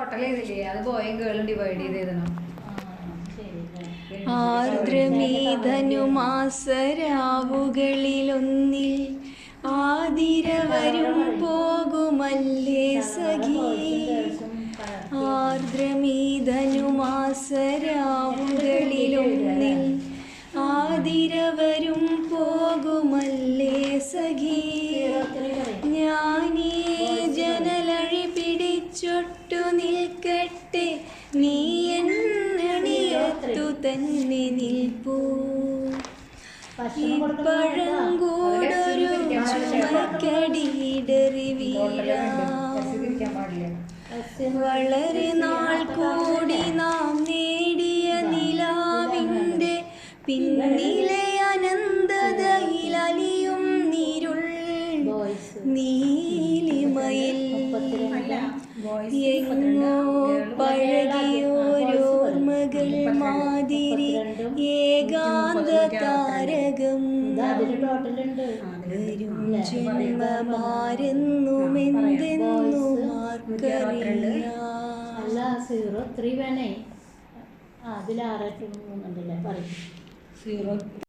Total ചെയ്തില്ലേ, അത് ബോയും ഗേളും divide ചെയ്തിരുന്നു. ആർദ്രമീതനുമാസരാവുകളിലൊന്നിൽ ആതിരവരും പോകുമല്ലേ സഖി. ആർദ്രമീതനുമാസരാവുകളിലൊന്നിൽ ആതിരവരും പോകുമല്ലേ സഖി. ഞാനീ ജനലഴി പിടിച്ചൊട്ടു നിൽക്കട്ടെ, നീ എന്നണിയത്തു തന്നെ നിൽപ്പൂ. ഇപ്പഴങ്കൂടൊരു ചുമക്കടിയിടറി വീഴാം. വളരെ നാൾ കൂടി നാം നേടിയ നിലാവിൻ്റെ പിന്നിലെ അനന്തതയിലലിയും നീരുൾ നീലിമയിൽ എങ്ങോ പഴകിയോരോർമ്മകൾ മാതിരി ഏകാന്ത താരകം വരും ജന്മമാരെന്നുമെന്തെന്നും ആർക്കറിയാം.